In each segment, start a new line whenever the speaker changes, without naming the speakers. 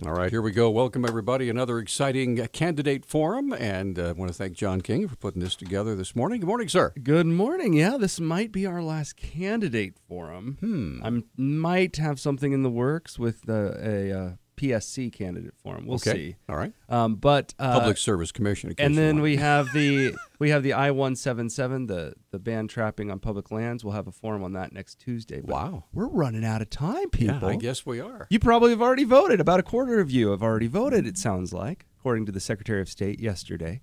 All right, here we go. Welcome, everybody. Another exciting candidate forum, and I want to thank John King for putting this together this morning. Good morning, sir.
Good morning. Yeah, this might be our last candidate forum. I might have something in the works with a PSC candidate forum. We'll see.
All right.
But
Public Service Commission.
And then we have the I-177, the ban trapping on public lands. We'll have a forum on that next Tuesday. But
wow,
we're running out of time, people.
Yeah, I guess we are.
You probably have already voted. About a quarter of you have already voted, it sounds like, according to the Secretary of State yesterday.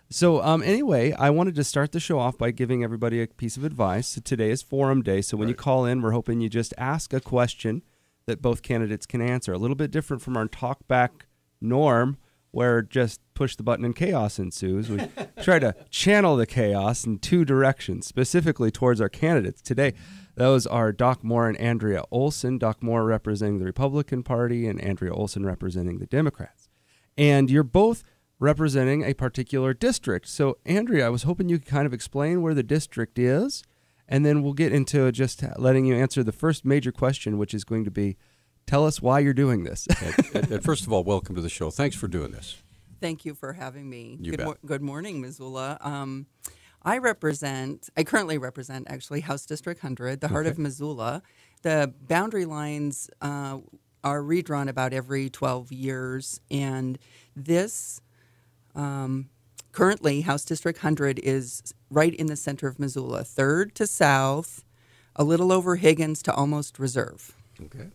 So anyway, I wanted to start the show off by giving everybody a piece of advice. So today is forum day, so when you call in, we're hoping you just ask a question that both candidates can answer. A little bit different from our talkback norm, where just push the button and chaos ensues. We try to channel the chaos in two directions, specifically towards our candidates. Today, those are Doc Moore and Andrea Olson. Doc Moore representing the Republican Party and Andrea Olson representing the Democrats. And you're both representing a particular district. So, Andrea, I was hoping you could kind of explain where the district is, and then we'll get into just letting you answer the first major question, which is going to be, tell us why you're doing this.
And first of all, welcome to the show. Thanks for doing this.
Thank you for having me.
You bet.
Good morning, Missoula. I currently represent actually House District 100, the heart of Missoula. The boundary lines are redrawn about every 12 years, and this currently House District 100 is right in the center of Missoula, third to south, a little over Higgins to almost Reserve.
Okay.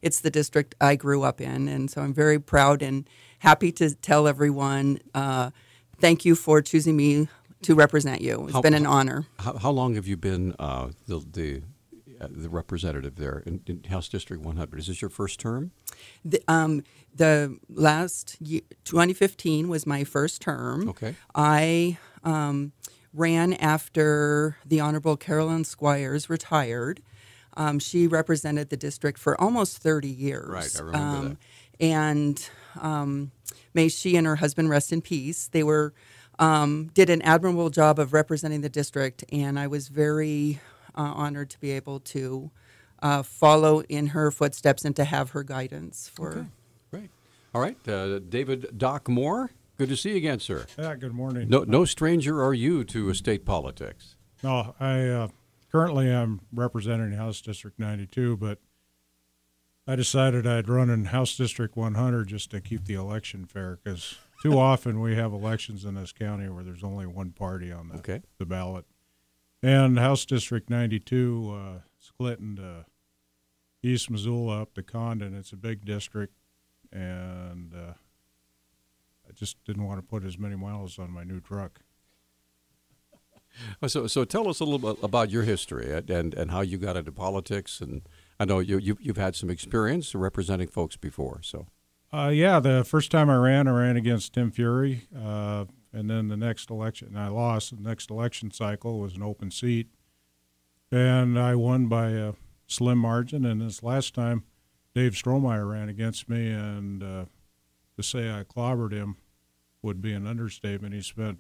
It's the district I grew up in, and so I'm very proud and happy to tell everyone thank you for choosing me to represent you. It's been an honor.
How long have you been the representative there in House District 100? Is this your first term?
The last year, 2015 was my first term.
Okay.
I ran after the Honorable Carolyn Squires retired. She represented the district for almost 30 years.
Right, I remember that.
And may she and her husband rest in peace. They were did an admirable job of representing the district, and I was very honored to be able to follow in her footsteps and to have her guidance for.
Okay. Great. All right, David Doc Moore, good to see you again, sir.
Yeah, good morning.
No stranger are you to state politics.
No, I currently I'm representing House District 92, but I decided I'd run in House District 100 just to keep the election fair, because too often we have elections in this county where there's only one party on the ballot. And House District 92 split into East Missoula up to Condon. It's a big district, and I just didn't want to put as many miles on my new truck.
So tell us a little bit about your history and how you got into politics. And I know you've had some experience representing folks before. So
yeah, the first time I ran against Tim Fury, and then the next election, and I lost. The next election cycle was an open seat, and I won by a slim margin. And this last time, Dave Strohmeyer ran against me, and to say I clobbered him would be an understatement. He spent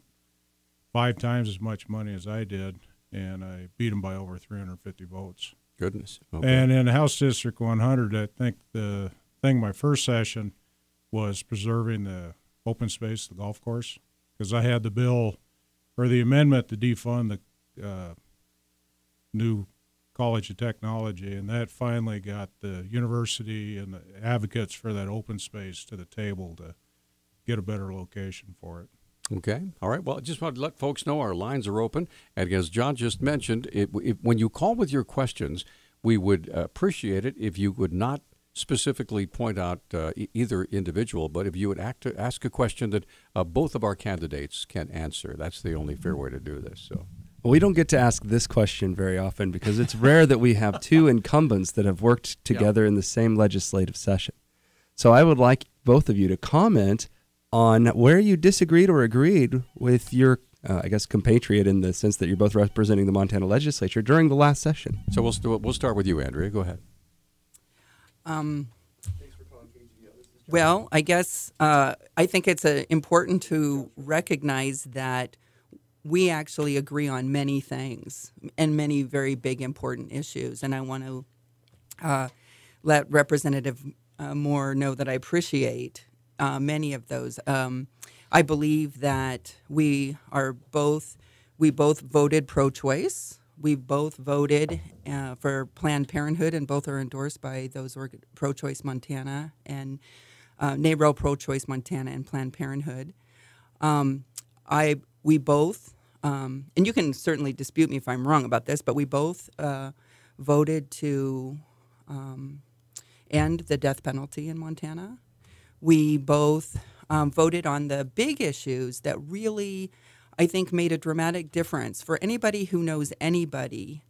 5 times as much money as I did, and I beat him by over 350 votes.
Goodness. Okay.
And in House District 100, I think the thing my first session was preserving the open space, the golf course, because I had the bill or the amendment to defund the new College of Technology, and that finally got the university and the advocates for that open space to the table to get a better location for it.
Okay. All right. Well, I just want to let folks know our lines are open. And as John just mentioned, when you call with your questions, we would appreciate it if you would not specifically point out either individual, but if you would ask a question that both of our candidates can answer. That's the only fair way to do this. So.
Well, we don't get to ask this question very often because it's rare that we have two incumbents that have worked together in the same legislative session. So I would like both of you to comment on where you disagreed or agreed with your, I guess, compatriot in the sense that you're both representing the Montana legislature during the last session.
So we'll start with you, Andrea. Go ahead.
Thanks for calling KGVO.
Well, I guess I think it's important to recognize that we actually agree on many things and many very big, important issues. And I want to let Representative Moore know that I appreciate many of those. I believe that we both voted pro-choice. We both voted for Planned Parenthood, and both are endorsed by those Pro-Choice Montana and NARAL Pro-Choice Montana and Planned Parenthood. We both, and you can certainly dispute me if I'm wrong about this, but we both voted to end the death penalty in Montana. We both voted on the big issues that really, I think, made a dramatic difference for anybody who knows anybody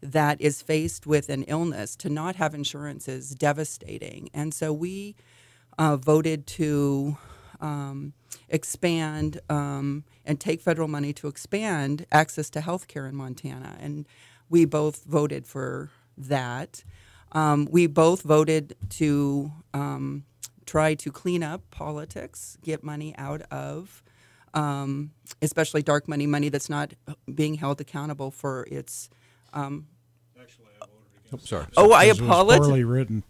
that is faced with an illness. To not have insurance is devastating. And so we voted to expand and take federal money to expand access to health care in Montana. And we both voted for that. We both voted to try to clean up politics, get money out of, especially dark money that's not being held accountable for its.
Actually, I voted against
sorry.
it.
Oh, I
It was
apologize.
poorly written.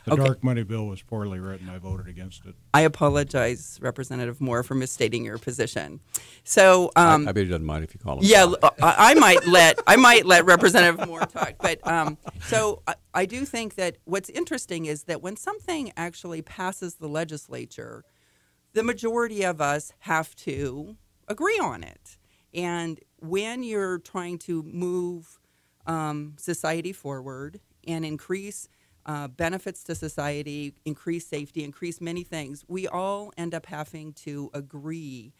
The
Okay.
dark money bill was poorly written. I voted against it.
I apologize, Representative Moore, for misstating your position. So,
I bet he doesn't mind if you call him.
yeah, I might let Representative Moore talk. But so I do think that what's interesting is that when something actually passes the legislature, the majority of us have to agree on it. And when you're trying to move society forward and increase benefits to society, increase safety, increase many things, we all end up having to agree.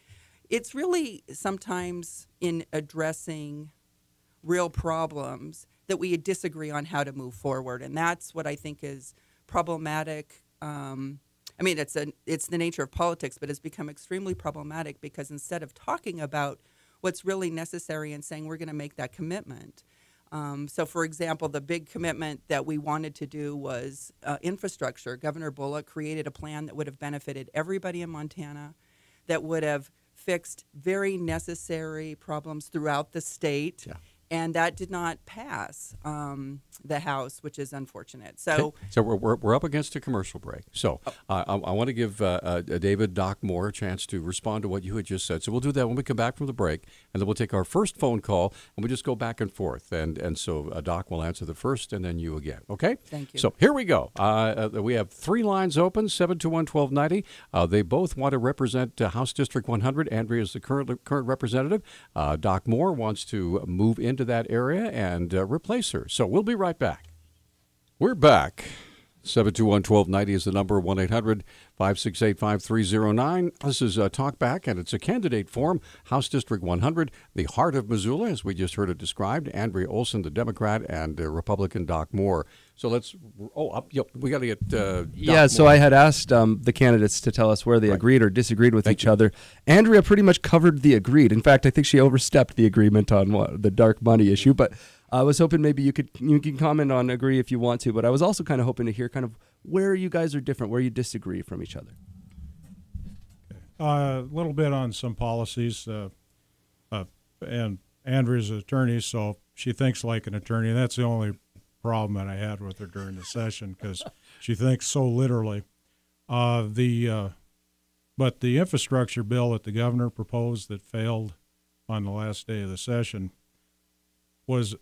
It's really sometimes in addressing real problems that we disagree on how to move forward, and that's what I think is problematic. I mean, it's the nature of politics, but it's become extremely problematic because instead of talking about what's really necessary and saying we're going to make that commitment. So, for example, the big commitment that we wanted to do was infrastructure. Governor Bullock created a plan that would have benefited everybody in Montana, that would have fixed very necessary problems throughout the state. Yeah. And that did not pass the House, which is unfortunate. So,
okay. So we're up against a commercial break. So I want to give David Doc Moore a chance to respond to what you had just said. So we'll do that when we come back from the break, and then we'll take our first phone call, and we'll just go back and forth. And so Doc will answer the first, and then you again. Okay?
Thank you.
So here we go. We have three lines open, 721-1290. They both want to represent House District 100. Andrea is the current representative. Doc Moore wants to move into that area and replace her. So we'll be right back. We're back. 721-1290 is the number, 1-800-568-5309. This is Talk Back, and it's a candidate forum. House District 100, the heart of Missoula, as we just heard it described. Andrea Olson, the Democrat, and Republican Doc Moore. So let's, we got to get Doc
so
Moore.
I had asked the candidates to tell us where they agreed or disagreed with each other. Andrea pretty much covered the agreed. In fact, I think she overstepped the agreement on the dark money issue, but I was hoping maybe you can comment on agree if you want to, but I was also kind of hoping to hear kind of where you guys are different, where you disagree from each other.
A little bit on some policies, and Andrea's an attorney, so she thinks like an attorney, and that's the only problem that I had with her during the session, because she thinks so literally. But the infrastructure bill that the governor proposed that failed on the last day of the session was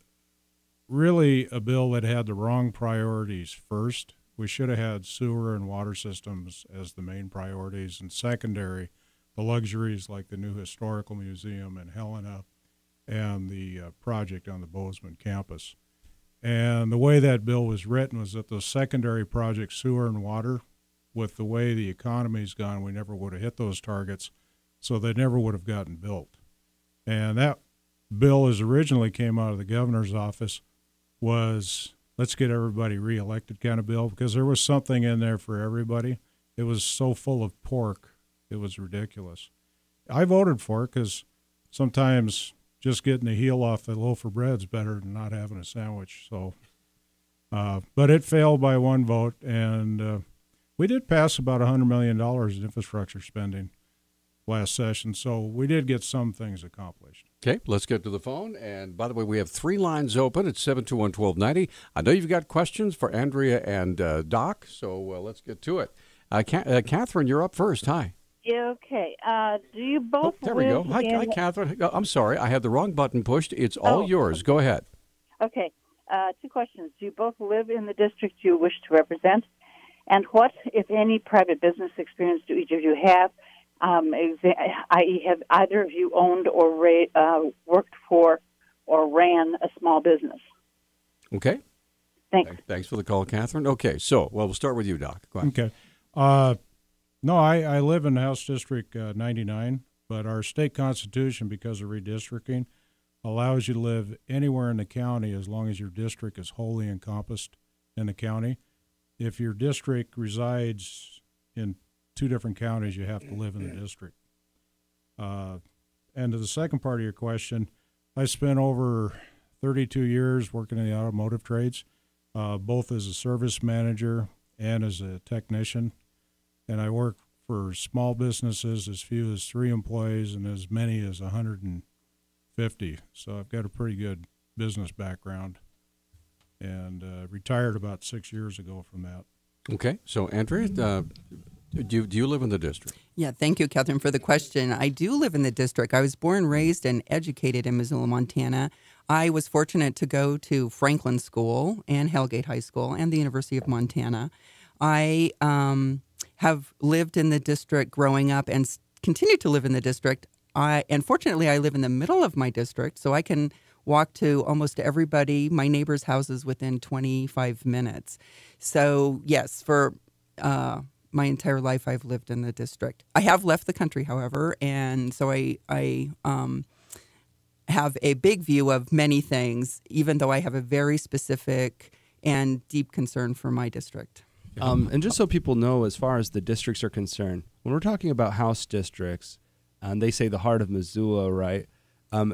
really a bill that had the wrong priorities first. We should have had sewer and water systems as the main priorities, and secondary, the luxuries like the new historical museum in Helena and the project on the Bozeman campus. And the way that bill was written was that those secondary projects, sewer and water, with the way the economy's gone, we never would have hit those targets, so they never would have gotten built. And that bill, as originally came out of the governor's office, was let's get everybody reelected kind of bill, because there was something in there for everybody. It was so full of pork, it was ridiculous. I voted for it because sometimes just getting the heel off the loaf of bread is better than not having a sandwich. So, but it failed by one vote, and we did pass about $100 million in infrastructure spending last session. So we did get some things accomplished.
Okay, let's get to the phone. And by the way, we have 3 lines open at 721-1290. I know you've got questions for Andrea and Doc, so let's get to it. Catherine, you're up first. Hi.
Yeah, okay. Do you both
There we go.
live
Hi, Catherine. Oh, I'm sorry. I had the wrong button pushed. It's all yours. Go ahead.
Okay. 2 questions. Do you both live in the district you wish to represent? And what, if any, private business experience do each of you have? I.e., have either of you owned or worked for or ran a small business?
Okay.
Thanks.
Thanks for the call, Catherine. Okay, so, we'll start with you, Doc. Go ahead.
Okay. No, I live in House District 99, but our state constitution, because of redistricting, allows you to live anywhere in the county as long as your district is wholly encompassed in the county. If your district resides in 2 different counties, you have to live in the district. And to the second part of your question, I spent over 32 years working in the automotive trades, both as a service manager and as a technician. And I work for small businesses as few as 3 employees and as many as 150. So I've got a pretty good business background, and retired about 6 years ago from that.
Okay, so Andrea, do you live in the district?
Yeah, thank you, Catherine, for the question. I do live in the district. I was born, raised, and educated in Missoula, Montana. I was fortunate to go to Franklin School and Hellgate High School and the University of Montana. I have lived in the district growing up and continue to live in the district. And fortunately, I live in the middle of my district, so I can walk to almost everybody, my neighbors' houses, within 25 minutes. So, yes, for my entire life, I've lived in the district. I have left the country, however, and so I have a big view of many things, even though I have a very specific and deep concern for my district.
And just so people know, as far as the districts are concerned, when we're talking about House districts, and they say the heart of Missoula, right?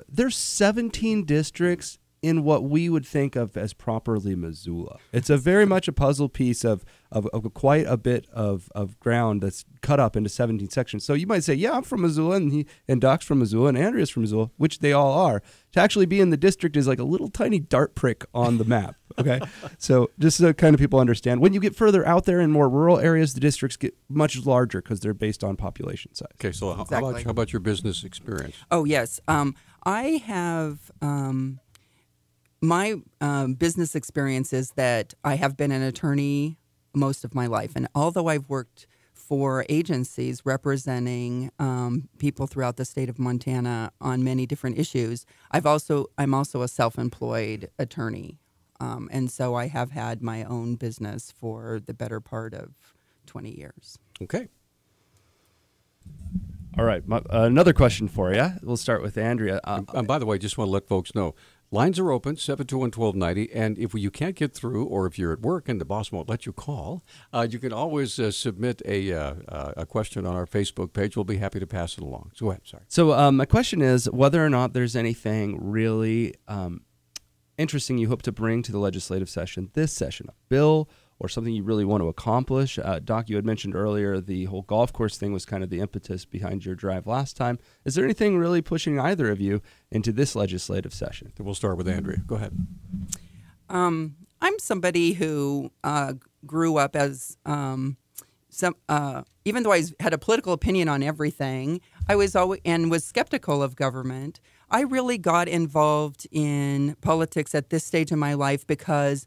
There's 17 districts in what we would think of as properly Missoula. It's a very much a puzzle piece of quite a bit of ground that's cut up into 17 sections. So you might say, yeah, I'm from Missoula, and Doc's from Missoula, and Andrea's from Missoula, which they all are. To actually be in the district is like a little tiny dart prick on the map, okay? So just so kind of people understand, when you get further out there in more rural areas, the districts get much larger because they're based on population size.
Okay, so
Exactly.
how about your business experience?
Oh, yes. I have my business experience is that I have been an attorney most of my life. And although I've worked for agencies representing people throughout the state of Montana on many different issues, I'm also a self-employed attorney. And so I have had my own business for the better part of 20 years.
Okay.
All right, another question for you. We'll start with Andrea.
And by the way, just want to let folks know, lines are open, 721-1290, and if you can't get through, or if you're at work and the boss won't let you call, you can always submit a question on our Facebook page. We'll be happy to pass it along. So go ahead, sorry.
So my question is whether or not there's anything really interesting you hope to bring to the legislative session this session, a bill or something you really want to accomplish. Doc, you had mentioned earlier the whole golf course thing was kind of the impetus behind your drive last time. Is there anything really pushing either of you into this legislative session?
We'll start with Andrea. Go ahead.
I'm somebody who grew up as even though I had a political opinion on everything, I was always and was skeptical of government. I really got involved in politics at this stage in my life because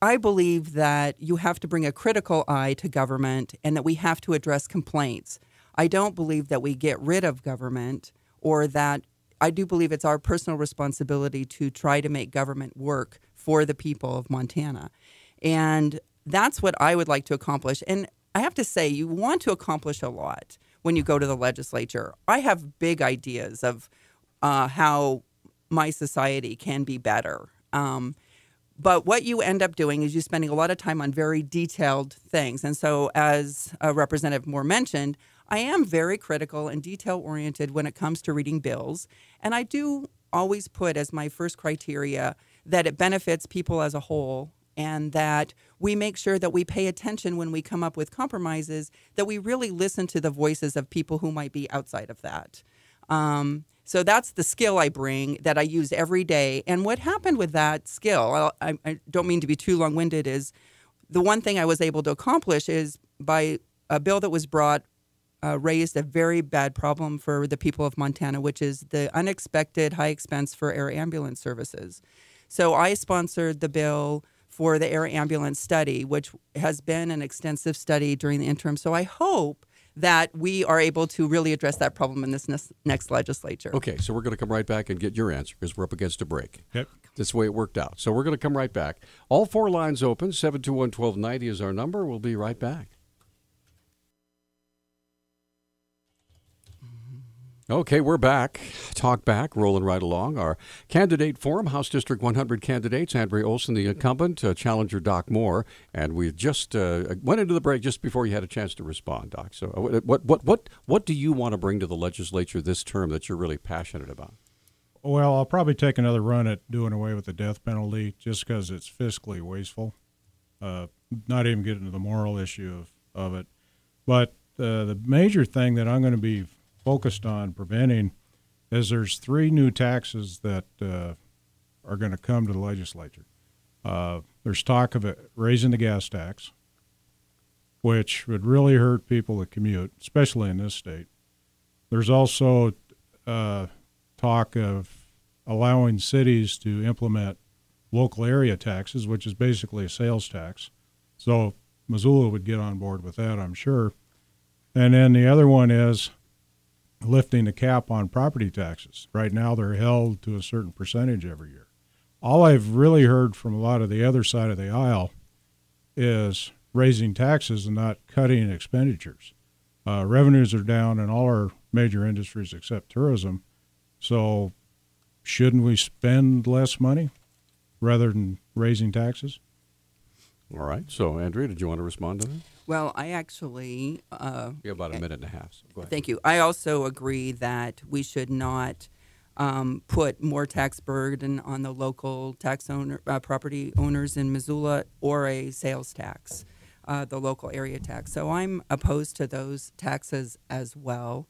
I believe that you have to bring a critical eye to government and that we have to address complaints. I don't believe that we get rid of government, or that I do believe it's our personal responsibility to try to make government work for the people of Montana. And that's what I would like to accomplish. And I have to say, you want to accomplish a lot when you go to the legislature. I have big ideas of how my society can be better. But what you end up doing is you spending a lot of time on very detailed things. And so, as Representative Moore mentioned, I am very critical and detail-oriented when it comes to reading bills. And I do always put as my first criteria that it benefits people as a whole and that we make sure that we pay attention when we come up with compromises, that we really listen to the voices of people who might be outside of that. So that's the skill I bring that I use every day. And what happened with that skill, I don't mean to be too long-winded, is the one thing I was able to accomplish is by a bill that was brought, raised a very bad problem for the people of Montana, which is the unexpected high expense for air ambulance services. So I sponsored the bill for the air ambulance study, which has been an extensive study during the interim. So I hope that we are able to really address that problem in this next legislature.
Okay, so we're going to come right back and get your answer because we're up against a break.
Yep.
That's the way it worked out. So we're going to come right back. All 4 lines open. 721-1290 is our number. We'll be right back. Okay, we're back. Talk back, rolling right along. Our candidate forum, House District 100 candidates, Andrea Olson, the incumbent, challenger Doc Moore, and we just went into the break just before you had a chance to respond, Doc. So what do you want to bring to the legislature this term that you're really passionate about?
Well, I'll probably take another run at doing away with the death penalty just because it's fiscally wasteful. Not even getting to the moral issue of it. But the major thing that I'm going to be focused on preventing is there's 3 new taxes that are going to come to the legislature. There's talk of raising the gas tax, which would really hurt people that commute, especially in this state. There's also talk of allowing cities to implement local area taxes, which is basically a sales tax. So Missoula would get on board with that, I'm sure. And then the other one is lifting the cap on property taxes. Right now they're held to a certain percentage every year. All I've really heard from a lot of the other side of the aisle is raising taxes and not cutting expenditures. Revenues are down in all our major industries except tourism. So shouldn't we spend less money rather than raising taxes?
All right. So, Andrea, did you want to respond to that?
Well, I actually...
We have about a minute and a half. So go ahead.
Thank you. I also agree that we should not put more tax burden on the local property owners in Missoula or a sales tax, the local area tax. So I'm opposed to those taxes as well.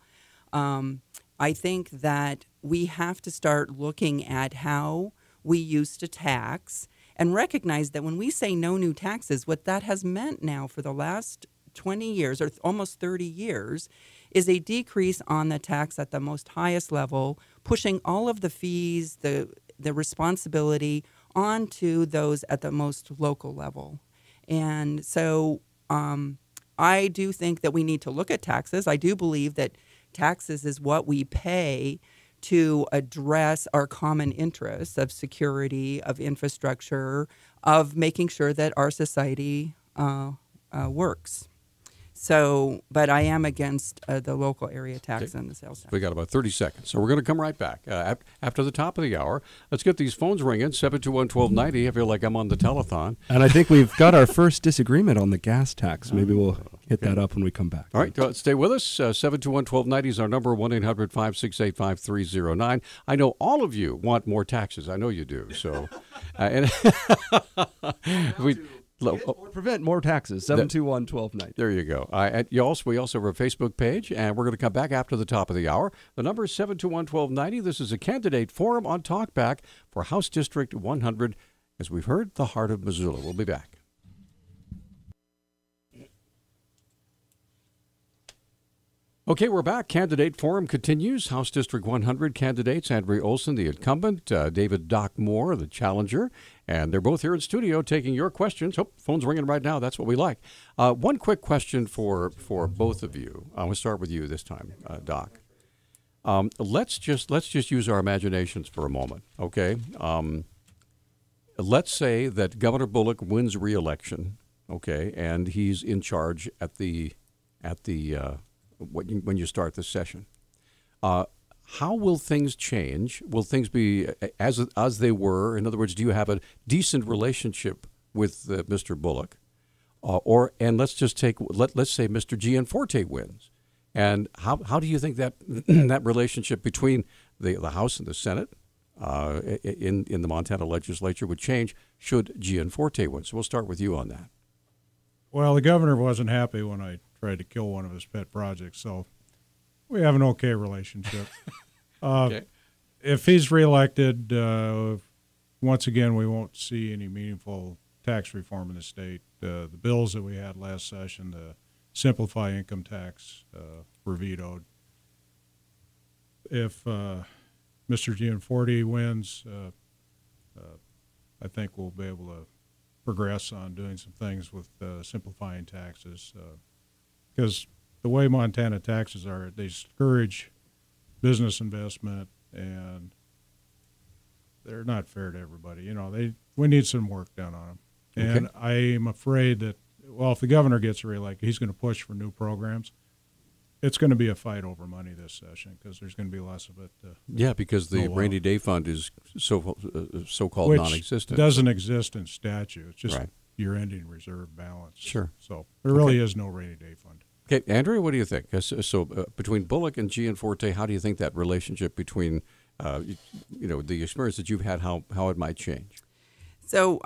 I think that we have to start looking at how we used to tax and recognize that when we say no new taxes, what that has meant now for the last 20 years or almost 30 years is a decrease on the tax at the most highest level, pushing all of the fees, the responsibility onto those at the most local level. And so I do think that we need to look at taxes. I do believe that taxes is what we pay to address our common interests of security, of infrastructure, of making sure that our society works. So, but I am against the local area tax and the sales tax.
We got about 30 seconds, so we're going to come right back after the top of the hour. Let's get these phones ringing, 721-1290. I feel like I'm on the telethon.
And I think we've got our first disagreement on the gas tax. Maybe we'll hit that up when we come back.
All right, stay with us. 721-1290 is our number, 1-800-568-5309. I know all of you want more taxes. I know you do. So, and
or prevent more taxes, 721-1290.
There you go. We also have a Facebook page, and we're going to come back after the top of the hour. The number is 721-1290. This is a candidate forum on Talkback for House District 100. As we've heard, the heart of Missoula. We'll be back. Okay, we're back. Candidate forum continues. House District 100 candidates, Andrea Olson, the incumbent, David Doc Moore, the challenger, and they're both here in studio taking your questions. Oh, phone's ringing right now. That's what we like. One quick question for both of you. I'm going to start with you this time, Doc. Let's just use our imaginations for a moment, okay? Let's say that Governor Bullock wins re-election, okay, and he's in charge at the when you start the session. How will things change? Will things be as they were? In other words, do you have a decent relationship with Mr. Bullock? And let's just let's say Mr. Gianforte wins. And how do you think that that relationship between the House and the Senate in the Montana legislature would change should Gianforte win. So we'll start with you on that.
Well, the governor wasn't happy when I tried to kill one of his pet projects, so we have an okay relationship.
Okay.
If he's reelected, once again, we won't see any meaningful tax reform in the state. The bills that we had last session, the simplify income tax, were vetoed. If Mr. Gianforte wins, I think we'll be able to progress on doing some things with simplifying taxes, because the way Montana taxes are, they discourage business investment, and they're not fair to everybody. We need some work done on them. And
Okay.
I am afraid that, well, if the governor gets reelected, he's going to push for new programs. It's going to be a fight over money this session because there's going to be less of it.
Yeah, because the rainy day fund is so-called
Which
non-existent.
doesn't exist in statute. It's just
Right.
your ending reserve balance.
Sure.
So there really is no rainy day fund.
Okay, Andrea, what do you think? So between Bullock and Gianforte, how do you think that relationship between, the experience that you've had, how it might change?
So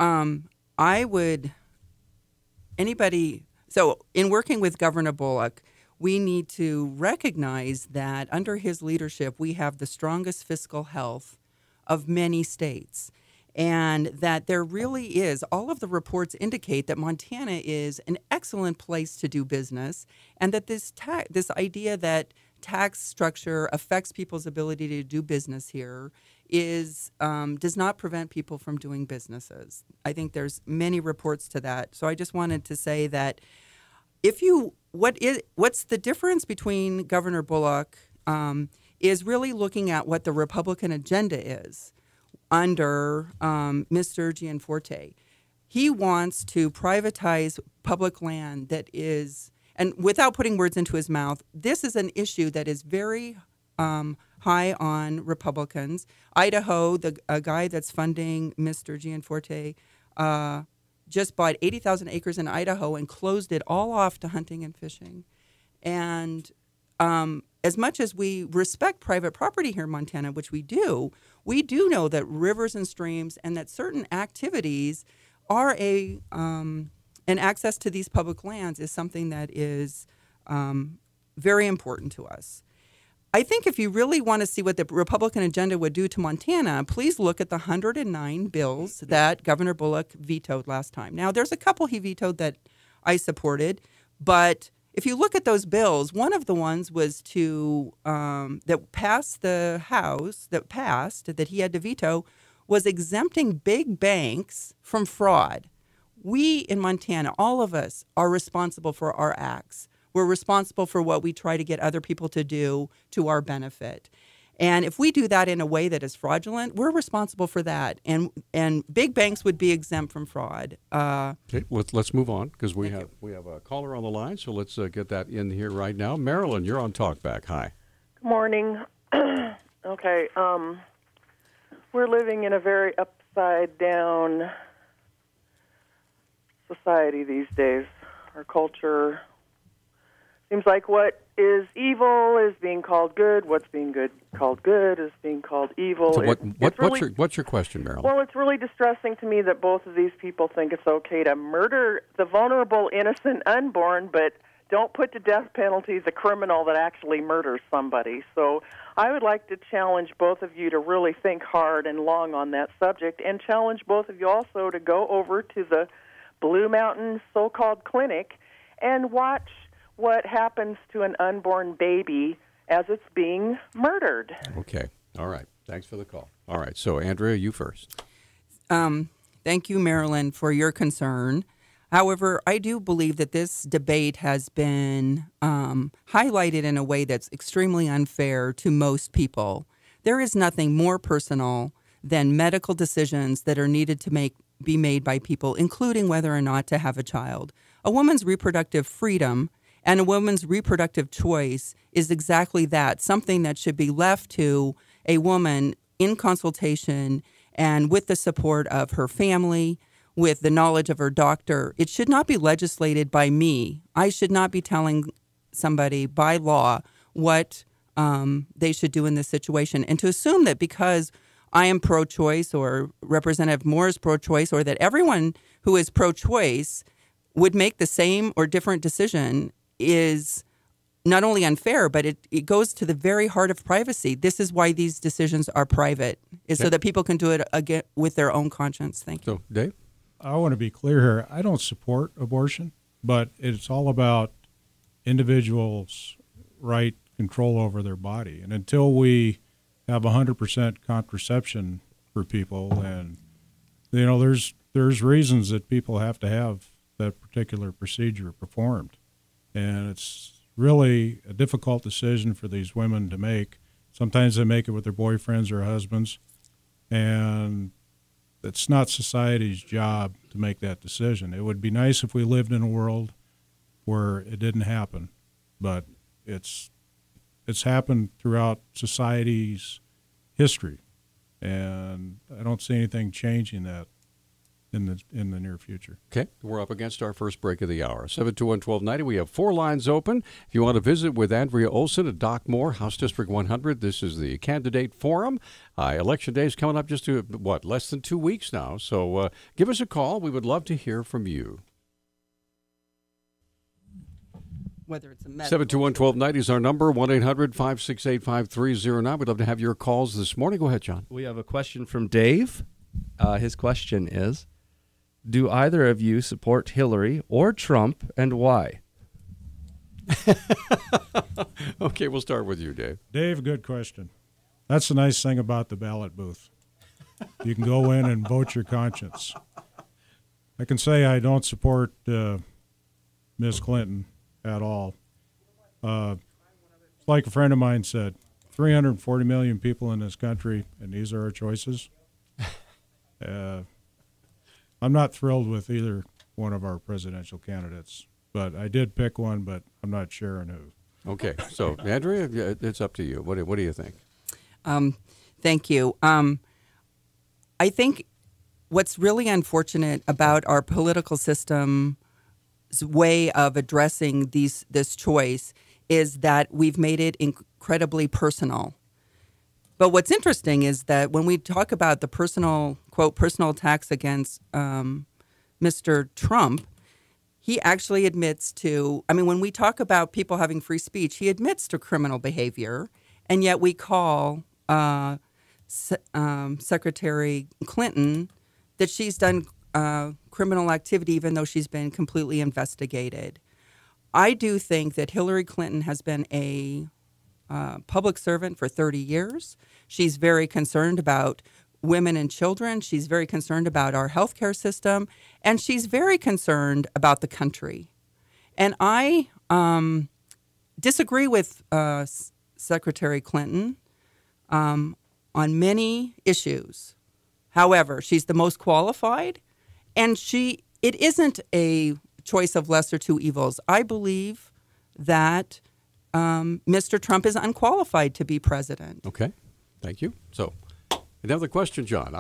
so in working with Governor Bullock, we need to recognize that under his leadership, we have the strongest fiscal health of many states. And that there really is, all of the reports indicate that Montana is an excellent place to do business, and that this idea that tax structure affects people's ability to do business here does not prevent people from doing businesses. I think there's many reports to that. So I just wanted to say that what's the difference between Governor Bullock is really looking at what the Republican agenda is under Mr. Gianforte. He wants to privatize public land that is, and without putting words into his mouth, this is an issue that is very high on Republicans. Idaho, a guy that's funding Mr. Gianforte, just bought 80,000 acres in Idaho and closed it all off to hunting and fishing. And as much as we respect private property here in Montana, which we do know that rivers and streams and that certain activities are an access to these public lands is something that is very important to us. I think if you really want to see what the Republican agenda would do to Montana, please look at the 109 bills that Governor Bullock vetoed last time. Now, there's a couple he vetoed that I supported, but if you look at those bills, one of the ones was that passed the House, that he had to veto, was exempting big banks from fraud. We in Montana, all of us, are responsible for our acts. We're responsible for what we try to get other people to do to our benefit. And if we do that in a way that is fraudulent, we're responsible for that. And big banks would be exempt from fraud.
Okay, let's move on because we have a caller on the line. So let's get that in here right now. Marilyn, you're on Talkback. Hi.
Good morning. Okay, we're living in a very upside-down society these days. Our culture seems like what is evil is being called good. What's being called good is being called evil.
So what's your question, Marilyn?
Well, it's really distressing to me that both of these people think it's okay to murder the vulnerable, innocent, unborn, but don't put to death penalty the criminal that actually murders somebody. So I would like to challenge both of you to really think hard and long on that subject, and challenge both of you also to go over to the Blue Mountain so-called clinic and watch what happens to an unborn baby as it's being murdered.
Okay. All right. Thanks for the call. All right. So, Andrea, you first.
Thank you, Marilyn, for your concern. However, I do believe that this debate has been highlighted in a way that's extremely unfair to most people. There is nothing more personal than medical decisions that are needed to be made by people, including whether or not to have a child. A woman's reproductive freedom and a woman's reproductive choice is exactly that, something that should be left to a woman in consultation and with the support of her family, with the knowledge of her doctor. It should not be legislated by me. I should not be telling somebody by law what they should do in this situation. And to assume that because I am pro-choice or Representative Moore is pro-choice, or that everyone who is pro-choice would make the same or different decision is not only unfair, but it goes to the very heart of privacy. This is why these decisions are private, is so that people can do it again with their own conscience. Thank you.
So, Dave?
I want to be clear here. I don't support abortion, but it's all about individuals' right control over their body. And until we have 100% contraception for people, and there's reasons that people have to have that particular procedure performed, and it's really a difficult decision for these women to make. Sometimes they make it with their boyfriends or husbands, and it's not society's job to make that decision. It would be nice if we lived in a world where it didn't happen, but it's happened throughout society's history, and I don't see anything changing that in the near future.
Okay, we're up against our first break of the hour. 721-1290. We have 4 lines open. If you want to visit with Andrea Olson at Doc Moore, House District 100, this is the candidate forum. Election day is coming up just to, less than 2 weeks now. So give us a call. We would love to hear from you.
Whether it's a medical
721-1290 is our number, 1-800-568-5309. We'd love to have your calls this morning. Go ahead, John.
We have a question from Dave. His question is, do either of you support Hillary or Trump, and why?
Okay, we'll start with you, Dave.
Dave, good question. That's the nice thing about the ballot booth. You can go in and vote your conscience. I can say I don't support Ms. Clinton at all. It's like a friend of mine said, 340 million people in this country, and these are our choices. I'm not thrilled with either one of our presidential candidates, but I did pick one, but I'm not sharing who.
Okay, so Andrea, it's up to you. What do you think?
Thank you. I think what's really unfortunate about our political system's way of addressing this choice is that we've made it incredibly personal. But what's interesting is that when we talk about the personal attacks against Mr. Trump, he actually admits to, when we talk about people having free speech, he admits to criminal behavior, and yet we call Secretary Clinton that she's done criminal activity even though she's been completely investigated. I do think that Hillary Clinton has been a public servant for 30 years. She's very concerned about women and children. She's very concerned about our healthcare system, and she's very concerned about the country. And I disagree with Secretary Clinton on many issues. However, she's the most qualified, and it isn't a choice of lesser two evils. I believe that Mr. Trump is unqualified to be president.
Okay, thank you. So, another question, John.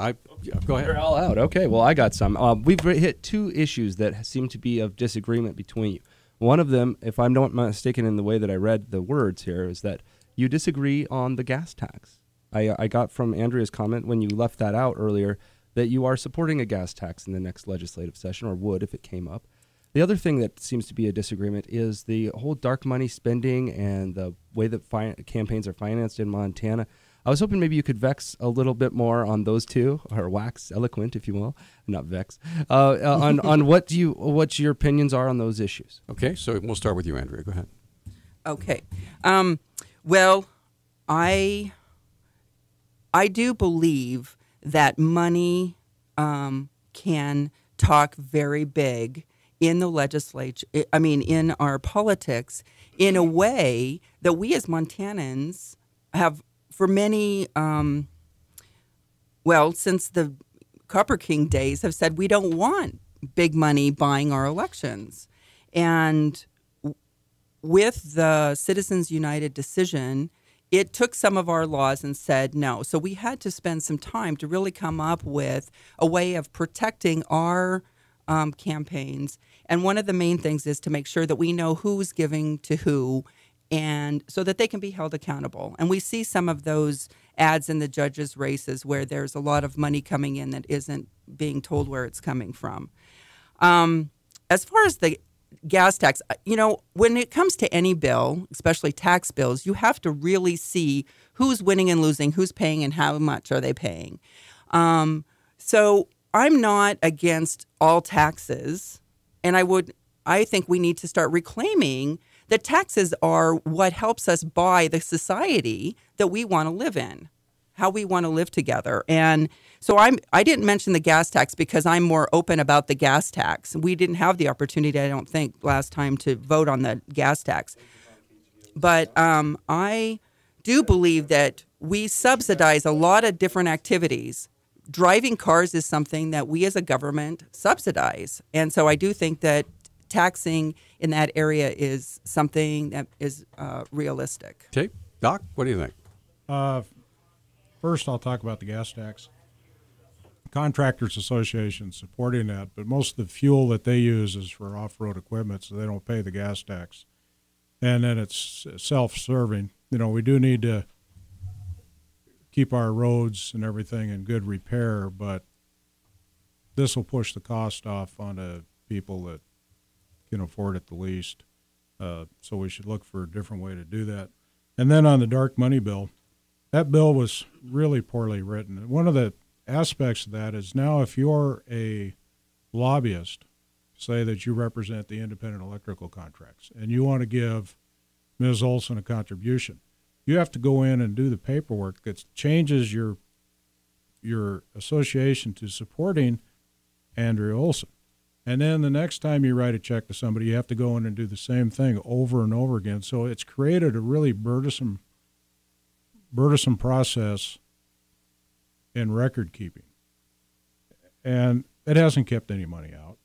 Go ahead.
You're all out. Okay, well, I got some. We've hit 2 issues that seem to be of disagreement between you. One of them, if I'm not mistaken in the way that I read the words here, is that you disagree on the gas tax. I got from Andrea's comment when you left that out earlier that you are supporting a gas tax in the next legislative session, or would if it came up. The other thing that seems to be a disagreement is the whole dark money spending and the way that campaigns are financed in Montana. I was hoping maybe you could vex a little bit more on those two, or wax eloquent, if you will, not vex, on what your opinions are on those issues.
Okay, so we'll start with you, Andrea. Go ahead.
Okay. Well, I do believe that money can talk very big in the legislature, in our politics, in a way that we as Montanans have for many, since the Copper King days, have said we don't want big money buying our elections. And with the Citizens United decision, it took some of our laws and said no. So we had to spend some time to really come up with a way of protecting our campaigns. And one of the main things is to make sure that we know who's giving to who, and so that they can be held accountable. And we see some of those ads in the judges' races where there's a lot of money coming in that isn't being told where it's coming from. As far as the gas tax, when it comes to any bill, especially tax bills, you have to really see who's winning and losing, who's paying and how much are they paying. So I'm not against all taxes, and I think we need to start reclaiming that taxes are what helps us buy the society that we want to live in, how we want to live together. And so I didn't mention the gas tax because I'm more open about the gas tax. We didn't have the opportunity, I don't think, last time to vote on the gas tax. But I do believe that we subsidize a lot of different activities. Driving cars is something that we as a government subsidize. And so I do think that taxing in that area is something that is realistic.
Okay. Doc, what do you think?
First, I'll talk about the gas tax. Contractors Association supporting that, but most of the fuel that they use is for off-road equipment, so they don't pay the gas tax. And then it's self-serving. We do need to keep our roads and everything in good repair, but this will push the cost off onto people that can afford it the least. So we should look for a different way to do that. And then on the dark money bill, that bill was really poorly written. One of the aspects of that is now if you're a lobbyist, say that you represent the independent electrical contracts, and you want to give Ms. Olson a contribution, you have to go in and do the paperwork that changes your association to supporting Andrea Olson. And then the next time you write a check to somebody, you have to go in and do the same thing over and over again. So it's created a really burdensome process in record keeping. And it hasn't kept any money out.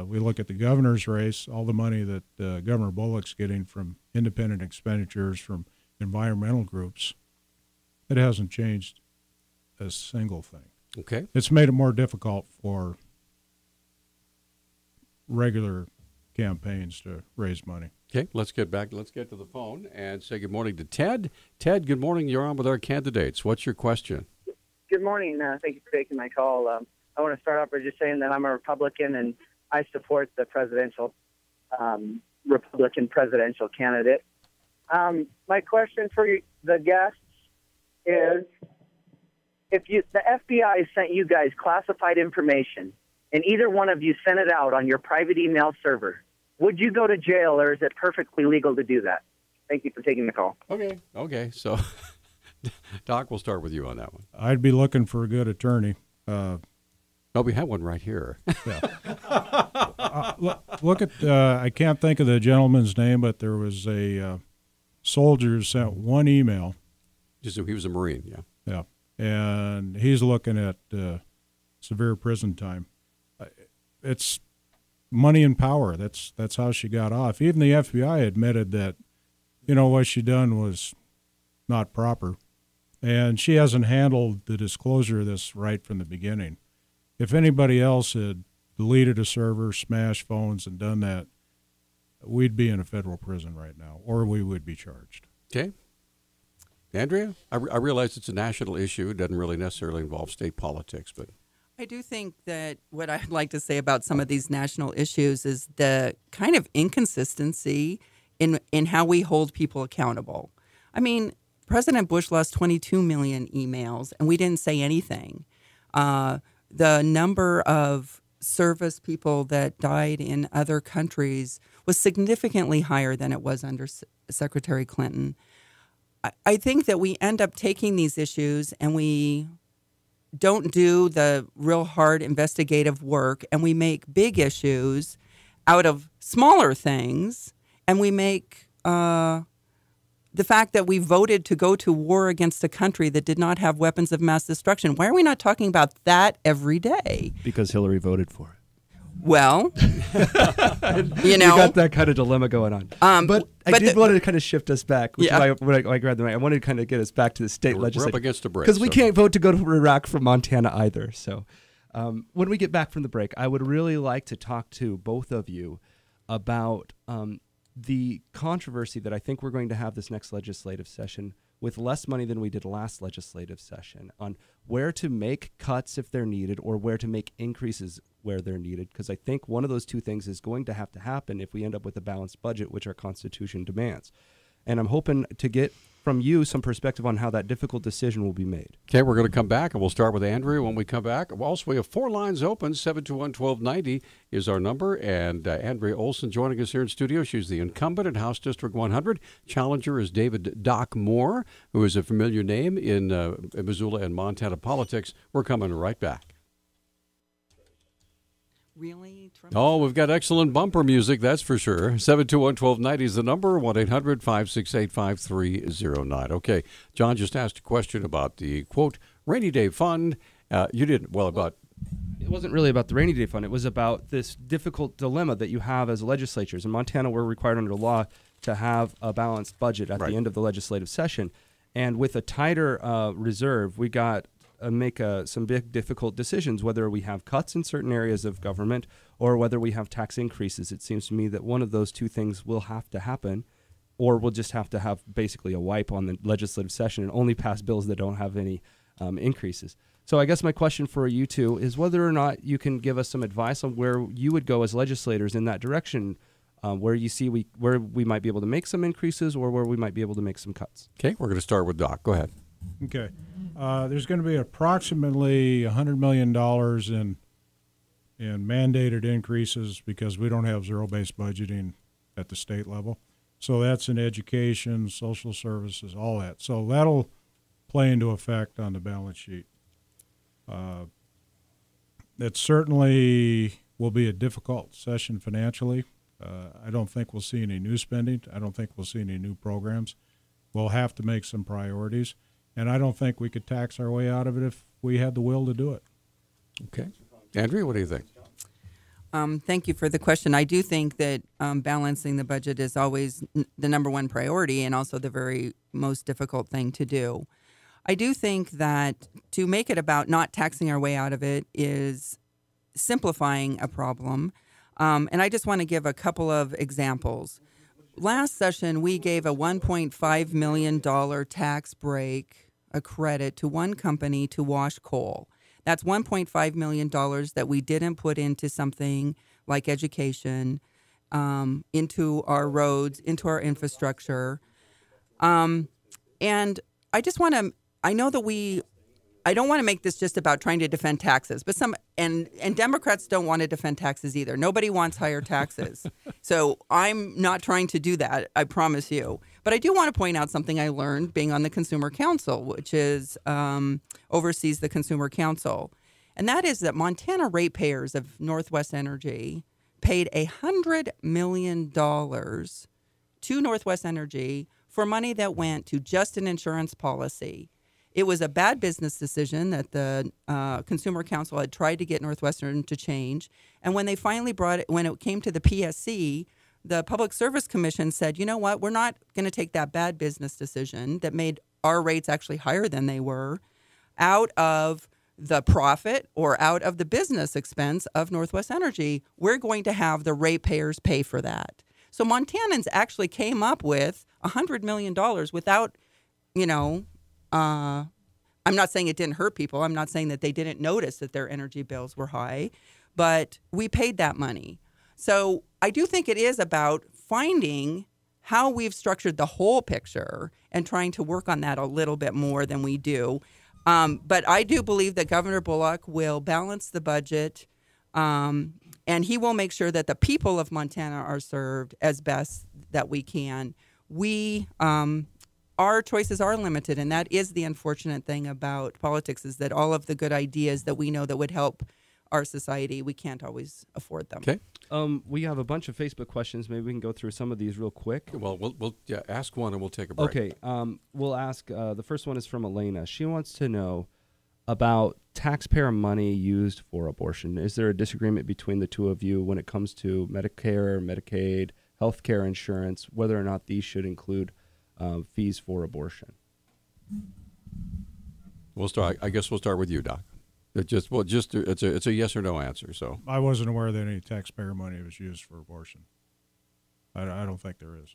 We look at the governor's race, all the money that Governor Bullock's getting from independent expenditures from environmental groups. It hasn't changed a single thing.
Okay.
It's made it more difficult for regular campaigns to raise money.
Okay, let's get to the phone and say good morning to Ted. Ted, good morning. You're on with our candidates. What's your question?
Good morning. Thank you for taking my call. I want to start off by just saying that I'm a Republican and I support the Republican presidential candidate. My question for the guests is, if the FBI sent you guys classified information and either one of you sent it out on your private email server, would you go to jail, or is it perfectly legal to do that? Thank you for taking the call.
Okay. So, Doc, we'll start with you on that one.
I'd be looking for a good attorney.
We have one right here.
Yeah. Look at, I can't think of the gentleman's name, but there was a soldier who sent one email.
He was a Marine, yeah.
Yeah. And he's looking at severe prison time. It's money and power. That's how she got off. Even the FBI admitted that, what she done was not proper. And she hasn't handled the disclosure of this right from the beginning. If anybody else had deleted a server, smashed phones, and done that, we'd be in a federal prison right now, or we would be charged.
Okay. Andrea, I realize it's a national issue. It doesn't really necessarily involve state politics, but
I do think that what I'd like to say about some of these national issues is the kind of inconsistency in how we hold people accountable. I mean, President Bush lost 22 million emails, and we didn't say anything. The number of service people that died in other countries was significantly higher than it was under Secretary Clinton. I think that we end up taking these issues and we don't do the real hard investigative work, and we make big issues out of smaller things, and we make the fact that we voted to go to war against a country that did not have weapons of mass destruction. Why are we not talking about that every day?
Because Hillary voted for it.
Well,
You got that kind of dilemma going on. But I did want to kind of shift us back, which is why when I grabbed the mic, I wanted to kind of get us back to the state legislature.
We're up against a break.
Because we can't vote to go to Iraq from Montana either. So when we get back from the break, I would really like to talk to both of you about the controversy that I think we're going to have this next legislative session with less money than we did last legislative session on where to make cuts if they're needed or where to make increases where they're needed. Because I think one of those two things is going to happen if we end up with a balanced budget, which our Constitution demands. And I'm hoping to get from you some perspective on how that difficult decision will be made.
Okay, we're going to come back, and we'll start with Andrea when we come back. Also, we have 4 lines open. 721-1290 is our number, and Andrea Olson joining us here in studio. She's the incumbent in House District 100. Challenger is David Doc Moore, who is a familiar name in Missoula and Montana politics. We're coming right back.
Really? Trump?
Oh, we've got excellent bumper music, that's for sure. 721-1290 is the number, 1-800-568-5309. Okay, John just asked a question about the, quote, rainy day fund. You didn't, well, about...
It wasn't really about the rainy day fund. It was about this difficult dilemma that you have as legislatures. In Montana, we're required under law to have a balanced budget at the end of the legislative session. And with a tighter reserve, we got make some big difficult decisions, whether we have cuts in certain areas of government or whether we have tax increases. It seems to me that one of those two things will have to happen, or we'll just have to have basically a wipe on the legislative session and only pass bills that don't have any increases. So I guess my question for you two is whether or not you can give us some advice on where you would go as legislators in that direction, where you see where we might be able to make some increases or where we might be able to make some cuts.
Okay, we're going to start with Doc. Go ahead.
Okay. There's going to be approximately $100 million in mandated increases because we don't have zero-based budgeting at the state level. So that's in education, social services, all that. So that'll play into effect on the balance sheet. It certainly will be a difficult session financially. I don't think we'll see any new spending. I don't think we'll see any new programs. We'll have to make some priorities. And I don't think we could tax our way out of it if we had the will to do it.
Okay. Andrea, what do you think?
Thank you for the question. I do think that balancing the budget is always the number one priority and also the very most difficult thing to do. I do think that to make it about not taxing our way out of it is simplifying a problem. And I just want to give a couple of examples. Last session, we gave a $1.5 million tax break, a credit to one company to wash coal. That's $1.5 million that we didn't put into something like education, into our roads, into our infrastructure. And I just want to, I don't want to make this just about trying to defend taxes, but and Democrats don't want to defend taxes either. Nobody wants higher taxes. So I'm not trying to do that, I promise you. But I do want to point out something I learned being on the Consumer Council, which is oversees the Consumer Council. And that is that Montana ratepayers of Northwest Energy paid $100 million to Northwest Energy for money that went to just an insurance policy. It was a bad business decision that the Consumer Council had tried to get Northwestern to change. And when they finally brought it, when it came to the PSC, the Public Service Commission said, you know what, we're not going to take that bad business decision that made our rates actually higher than they were out of the profit or out of the business expense of Northwest Energy. We're going to have the ratepayers pay for that. So Montanans actually came up with $100 million without, I'm not saying it didn't hurt people. I'm not saying that they didn't notice that their energy bills were high, but we paid that money. So I do think it is about finding how we've structured the whole picture and trying to work on that a little bit more than we do. But I do believe that Governor Bullock will balance the budget, and he will make sure that the people of Montana are served as best that we can. Our choices are limited, and that is the unfortunate thing about politics, is that all of the good ideas that we know that would help our society, we can't always afford them.
Okay.
We have a bunch of Facebook questions. Maybe we can go through some of these real quick.
Well, we'll ask one and we'll take a break.
Okay. We'll ask, the first one is from Elena. She wants to know about taxpayer money used for abortion. Is there a disagreement between the two of you when it comes to Medicare, Medicaid, health care insurance, whether or not these should include fees for abortion?
We'll start. I guess we'll start with you, Doc. It's a yes or no answer. So
I wasn't aware that any taxpayer money was used for abortion. I don't think there is.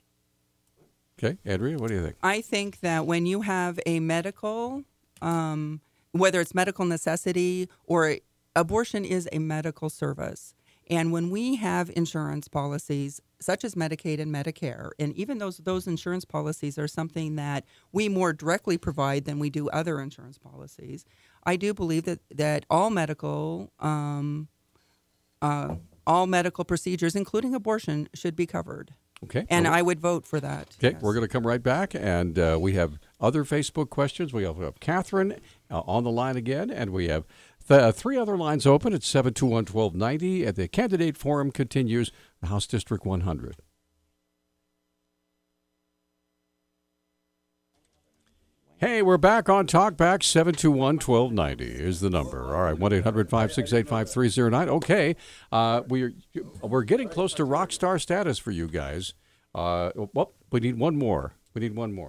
Okay, Andrea, what do you think?
I think that when you have a medical, whether it's medical necessity or abortion is a medical service. And when we have insurance policies such as Medicaid and Medicare, and even those insurance policies are something that we more directly provide than we do other insurance policies, I do believe that all medical procedures, including abortion, should be covered.
Okay.
And I would vote for that.
Okay,
yes.
we're going to come right back, and we have other Facebook questions. We have Catherine on the line again, and we have three other lines open at 721-1290. The candidate forum continues, House District 100. Hey, we're back on Talkback. 721-1290 is the number. All right, 1-800-568-5309. Okay, we're getting close to rock star status for you guys. Well, we need one more.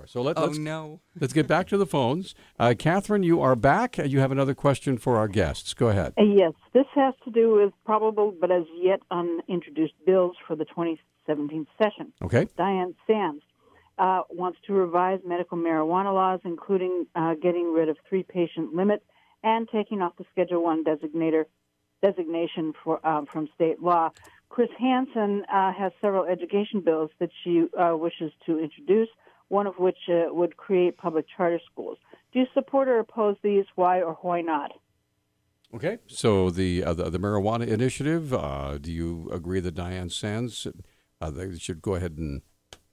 So let's get back to the phones. Catherine, you are back. You have another question for our guests. Go ahead.
Yes, this has to do with probable but as yet unintroduced bills for the 2017 session.
Okay.
Diane Sands wants to revise medical marijuana laws, including getting rid of 3-patient limit and taking off the Schedule I designation from state law. Chris Hansen has several education bills that she wishes to introduce, one of which would create public charter schools. Do you support or oppose these? Why or why not?
Okay, so the marijuana initiative, do you agree that Diane Sands they should go ahead and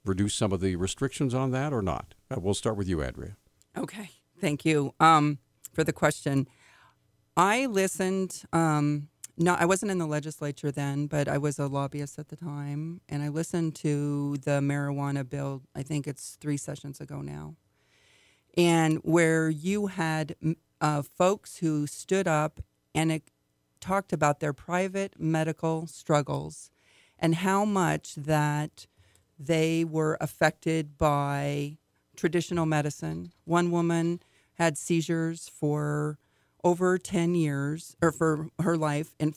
reduce some of the restrictions on that or not? We'll start with you, Andrea.
Okay, thank you for the question. I listened. No, I wasn't in the legislature then, but I was a lobbyist at the time, and I listened to the marijuana bill. I think it's 3 sessions ago now, and where you had folks who stood up and talked about their private medical struggles and how much that they were affected by traditional medicine. One woman had seizures for over 10 years, or for her life, and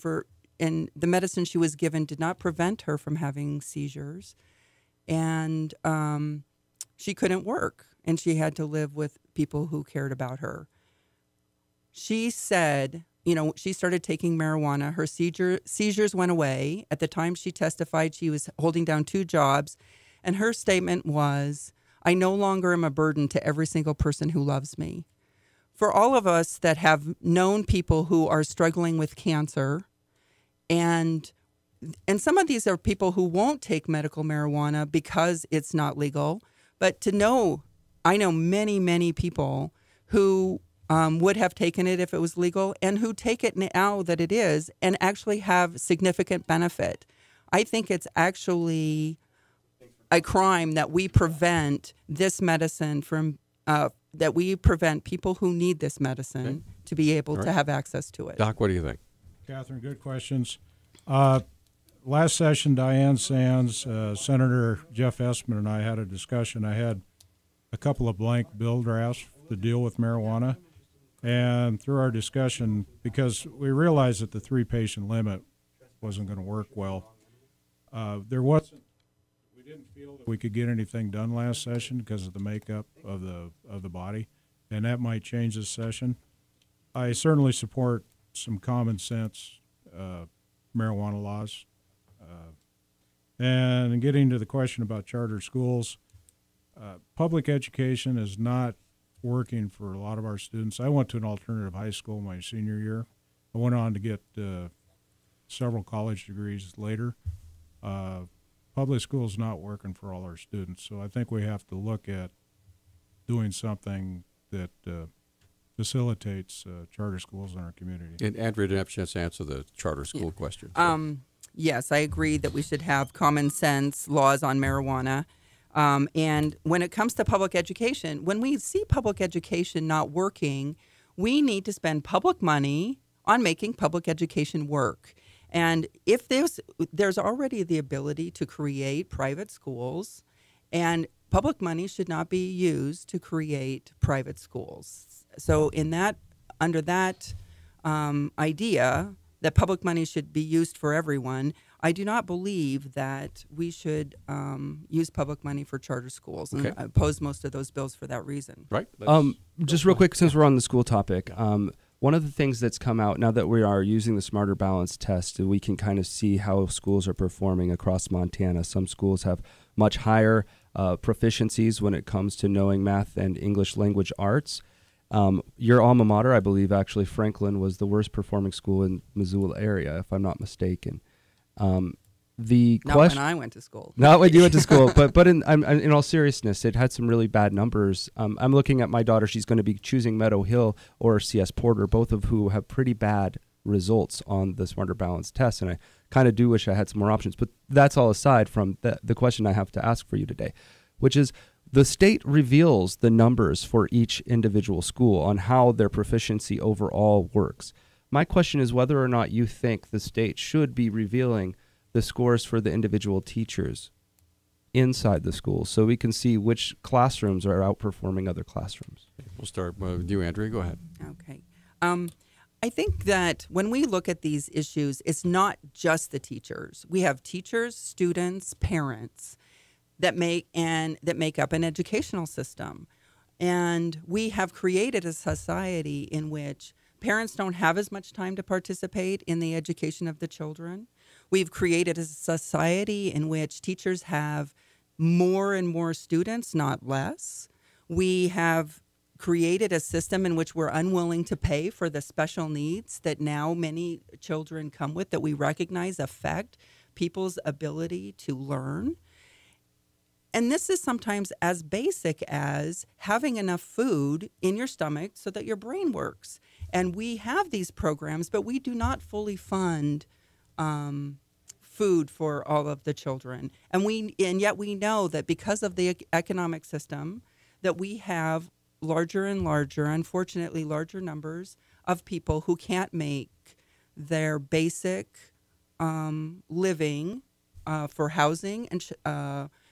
the medicine she was given did not prevent her from having seizures, and she couldn't work, and she had to live with people who cared about her. She said, she started taking marijuana. Her seizures went away. At the time she testified, she was holding down 2 jobs, and her statement was, "I no longer am a burden to every single person who loves me." For all of us that have known people who are struggling with cancer, and some of these are people who won't take medical marijuana because it's not legal, but I know many, many people who would have taken it if it was legal and who take it now that it is and actually have significant benefit. I think it's actually a crime that we prevent this medicine from that we prevent people who need this medicine to be able to have access to it.
Doc, what do you think?
Catherine, good questions. Last session, Diane Sands, Senator Jeff Espman, and I had a discussion. I had a couple of blank bill drafts to deal with marijuana. And through our discussion, because we realized that the 3-patient limit wasn't going to work well, we didn't feel that we could get anything done last session because of the makeup of the body, and that might change this session. I certainly support some common sense marijuana laws. And getting to the question about charter schools, public education is not working for a lot of our students. I went to an alternative high school my senior year. I went on to get several college degrees later. Public school is not working for all our students, so I think we have to look at doing something that facilitates charter schools in our community.
And Andrea didn't have a chance to answer the charter school question.
Yes, I agree that we should have common sense laws on marijuana. And when it comes to public education, when we see public education not working, we need to spend public money on making public education work. And if there's already the ability to create private schools, and public money should not be used to create private schools. So under that idea that public money should be used for everyone, I do not believe that we should use public money for charter schools, and I oppose most of those bills for that reason.
Right.
Just real quick, since we're on the school topic, one of the things that's come out now that we are using the Smarter Balance test, we can kind of see how schools are performing across Montana. Some schools have much higher proficiencies when it comes to knowing math and English language arts. Your alma mater, I believe, actually, Franklin, was the worst performing school in Missoula area, if I'm not mistaken.
Not when I went to school.
Not when you went to school, but in all seriousness, it had some really bad numbers. I'm looking at my daughter. She's going to be choosing Meadow Hill or C.S. Porter, both of who have pretty bad results on the Smarter Balance test, and I kind of do wish I had some more options. But that's all aside from the question I have to ask for you today, which is the state reveals the numbers for each individual school on how their proficiency overall works. My question is whether or not you think the state should be revealing the scores for the individual teachers inside the school so we can see which classrooms are outperforming other classrooms.
We'll start with you, Andrea. Go ahead.
Okay. I think that when we look at these issues, it's not just the teachers. We have teachers, students, parents that make up an educational system. And we have created a society in which parents don't have as much time to participate in the education of the children. We've created a society in which teachers have more and more students, not less. We have created a system in which we're unwilling to pay for the special needs that now many children come with, that we recognize affect people's ability to learn. And this is sometimes as basic as having enough food in your stomach so that your brain works. And we have these programs, but we do not fully fund food for all of the children. And yet we know that because of the economic system, that we have larger and larger, unfortunately larger numbers of people who can't make their basic living for housing and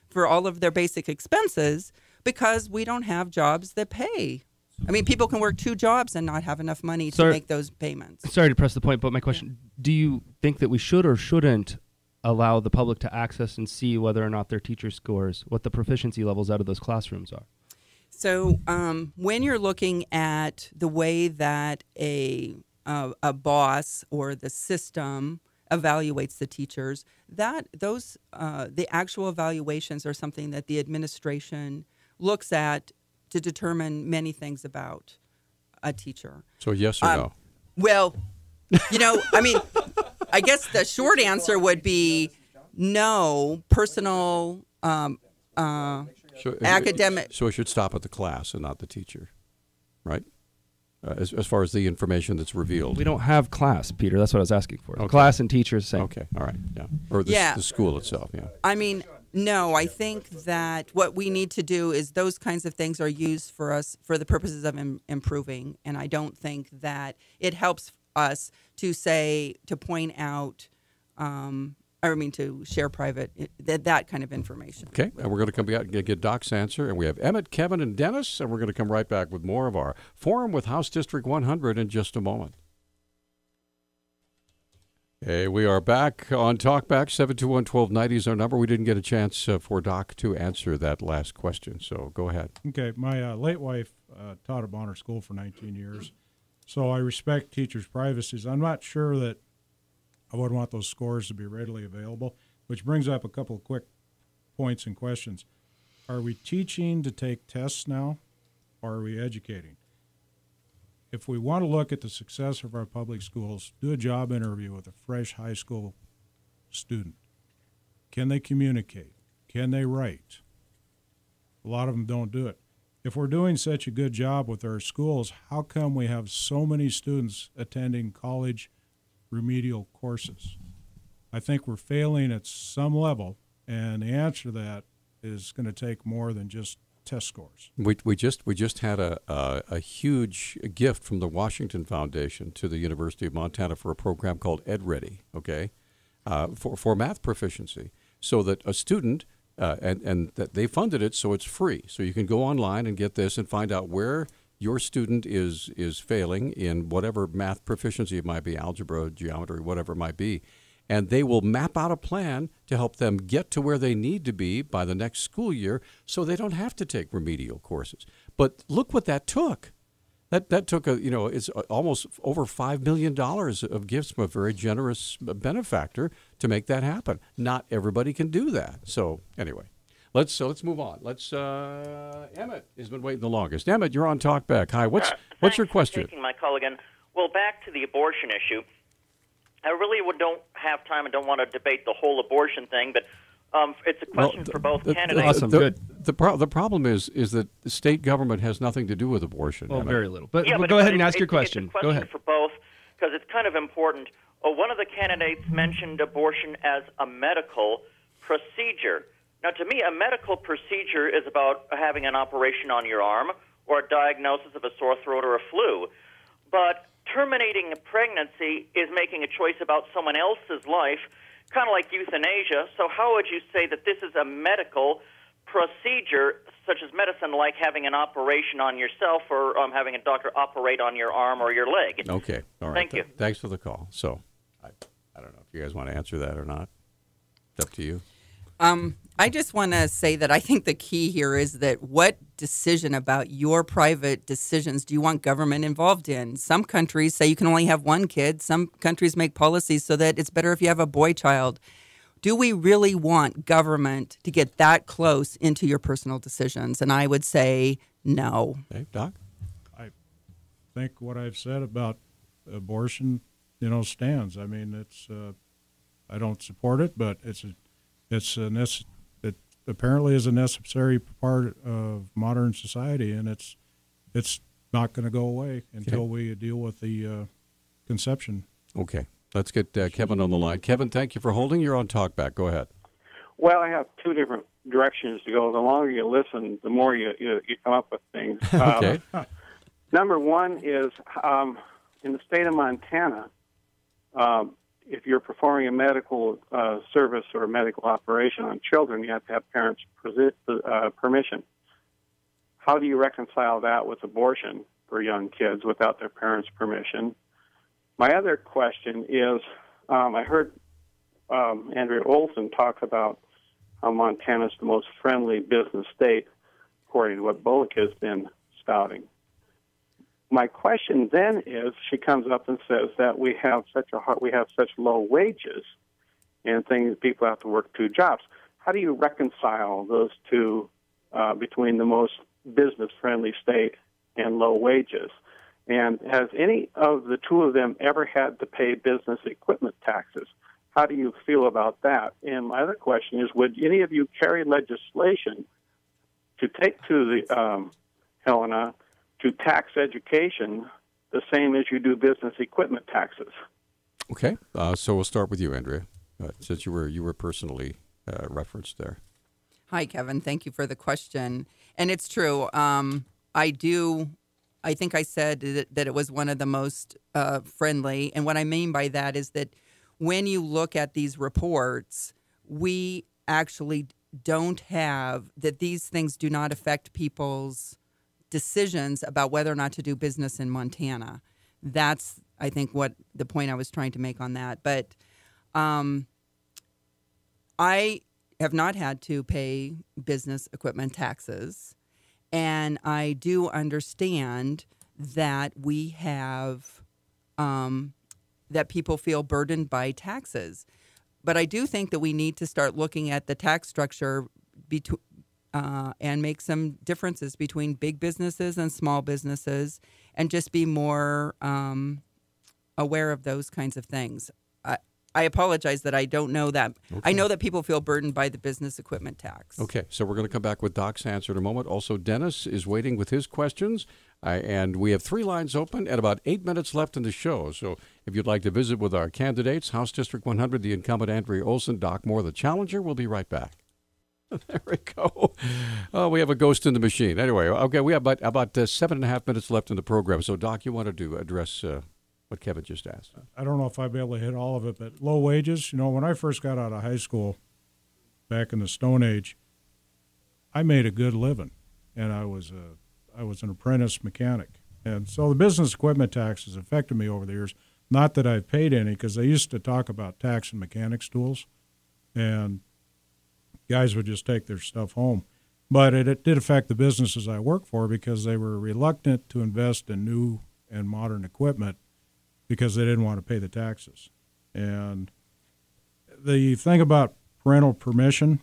for all of their basic expenses because we don't have jobs that pay. I mean, people can work 2 jobs and not have enough money to make those payments.
Sorry to press the point, but my question, do you think that we should or shouldn't allow the public to access and see whether or not their teacher scores, what the proficiency levels out of those classrooms are?
So when you're looking at the way that a boss or the system evaluates the teachers, the actual evaluations are something that the administration looks at to determine many things about a teacher.
So yes or no?
Well, I mean, I guess the short answer would be no. Personal academic.
So it should stop at the class and not the teacher, right? As far as the information that's revealed.
We don't have class, Peter. That's what I was asking for. Okay. Class and teachers same.
Okay, all right, yeah. Or the school itself, yeah.
I mean, no, I think that what we need to do is those kinds of things are used for us for the purposes of improving, and I don't think that it helps us to point out, to share that kind of information.
Okay, and we're going to come back and get Doc's answer, and we have Emmett, Kevin, and Dennis, and we're going to come right back with more of our Forum with House District 100 in just a moment. Hey, we are back on Talkback. 721-1290 is our number. We didn't get a chance for Doc to answer that last question, so go ahead.
Okay, my late wife taught at Bonner School for 19 years, so I respect teachers' privacies. I'm not sure that I would want those scores to be readily available, which brings up a couple of quick points and questions. Are we teaching to take tests now, or are we educating? If we want to look at the success of our public schools, do a job interview with a fresh high school student. Can they communicate? Can they write? A lot of them don't do it. If we're doing such a good job with our schools, how come we have so many students attending college remedial courses? I think we're failing at some level, and the answer to that is going to take more than just test scores.
We just had a huge gift from the Washington Foundation to the University of Montana for a program called EdReady, okay, for math proficiency, so that a student and that they funded it, so it's free, so you can go online and get this and find out where your student is failing in whatever math proficiency it might be, algebra, geometry, whatever it might be. and they will map out a plan to help them get to where they need to be by the next school year so they don't have to take remedial courses. But look what that took. That took it's almost over $5 million of gifts from a very generous benefactor to make that happen. Not everybody can do that. So anyway, let's move on. Emmett has been waiting the longest. Emmett, you're on Talkback. Hi, what's your question?
Thanks for taking my call again. Well, back to the abortion issue. I really don't have time and don't want to debate the whole abortion thing, but it's a question for both candidates.
Awesome, good.
The problem is that the state government has nothing to do with abortion.
Well, very little. But
yeah,
go ahead and ask your question.
It's a question
Go ahead.
for both because it's kind of important. One of the candidates mentioned abortion as a medical procedure. Now, to me, a medical procedure is about having an operation on your arm or a diagnosis of a sore throat or a flu. But terminating a pregnancy is making a choice about someone else's life, kind of like euthanasia. So how would you say that this is a medical procedure, such as medicine, like having an operation on yourself or having a doctor operate on your arm or your leg?
Okay. All right.
Thank you.
Thanks for the call. So I don't know if you guys want to answer that or not. It's up to you.
I just want to say that I think the key here is that what decision about your private decisions do you want government involved in? Some countries say you can only have one kid. Some countries make policies so that it's better if you have a boy child. Do we really want government to get that close into your personal decisions? And I would say no.
Okay, Doc?
I think what I've said about abortion, stands. I mean, I don't support it, but it apparently is a necessary part of modern society, and it's not going to go away until we deal with the conception.
Okay. Let's get Kevin on the line. Kevin, thank you for holding. You're on Talkback. Go ahead.
Well, I have two different directions to go. The longer you listen, the more you come up with things.
Okay.
Number one is in the state of Montana, if you're performing a medical service or a medical operation on children, you have to have parents' permission. How do you reconcile that with abortion for young kids without their parents' permission? My other question is, I heard Andrea Olson talk about how Montana's the most friendly business state, according to what Bullock has been spouting. My question then is, she comes up and says that we have such low wages, and people have to work two jobs. How do you reconcile those two between the most business-friendly state and low wages? And has any of the two of them ever had to pay business equipment taxes? How do you feel about that? And my other question is, would any of you carry legislation to take to the Helena to tax education the same as you do business equipment taxes?
Okay, so we'll start with you, Andrea, since you were personally referenced there.
Hi, Kevin. Thank you for the question. And it's true. I think I said that it was one of the most friendly. And what I mean by that is that when you look at these reports, we actually don't have that these things do not affect people's decisions about whether or not to do business in Montana. That's, I think, what the point I was trying to make on that. But I have not had to pay business equipment taxes. And I do understand that we have, that people feel burdened by taxes. But I do think that we need to start looking at the tax structure and make some differences between big businesses and small businesses and just be more aware of those kinds of things. I apologize that I don't know that. Okay. I know that people feel burdened by the business equipment tax.
Okay, so we're going to come back with Doc's answer in a moment. Also, Dennis is waiting with his questions, and we have 3 lines open and about 8 minutes left in the show. So if you'd like to visit with our candidates, House District 100, the incumbent Andrea Olson, Doc Moore, the challenger, we'll be right back. There we go. Oh, we have a ghost in the machine. Anyway, okay, we have about 7.5 minutes left in the program. So, Doc, you wanted to address what Kevin just asked.
I don't know if I'll be able to hit all of it, but low wages, when I first got out of high school back in the Stone Age, I made a good living, and I was an apprentice mechanic. And so the business equipment tax has affected me over the years. not that I've paid any, because they used to talk about tax and mechanics tools, and guys would just take their stuff home. But it did affect the businesses I work for because they were reluctant to invest in new and modern equipment because they didn't want to pay the taxes. And the thing about parental permission,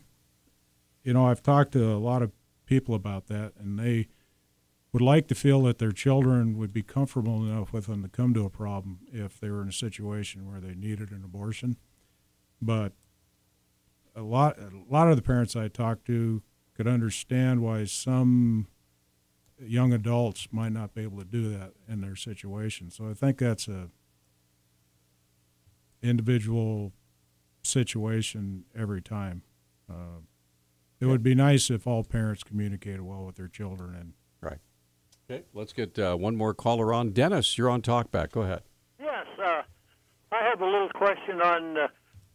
I've talked to a lot of people about that, and they would like to feel that their children would be comfortable enough with them to come to a problem if they were in a situation where they needed an abortion. But a lot of the parents I talked to could understand why some young adults might not be able to do that in their situation. So I think that's a individual situation every time. It would be nice if all parents communicated well with their children. And
right. Okay, let's get one more caller on. Dennis, you're on Talkback. Go ahead.
Yes, I have a little question on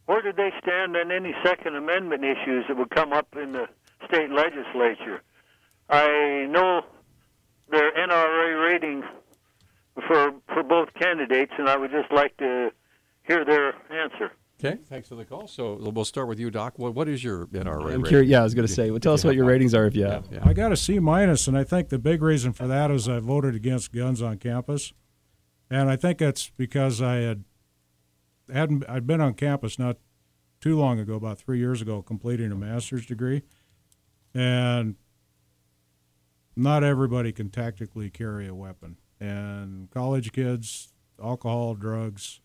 where do they stand on any Second Amendment issues that would come up in the state legislature. I know their NRA rating for both candidates, and I would just like to hear their answer.
Okay, thanks for the call. So we'll start with you, Doc. What is your NRA rating?
Curious. Yeah, I was going to say, tell us what your ratings are if you have.
I got a C-, and I think the big reason for that is I voted against guns on campus, and I think that's because I'd been on campus not too long ago, about 3 years ago, completing a master's degree, and not everybody can tactically carry a weapon. And college kids, alcohol, drugs,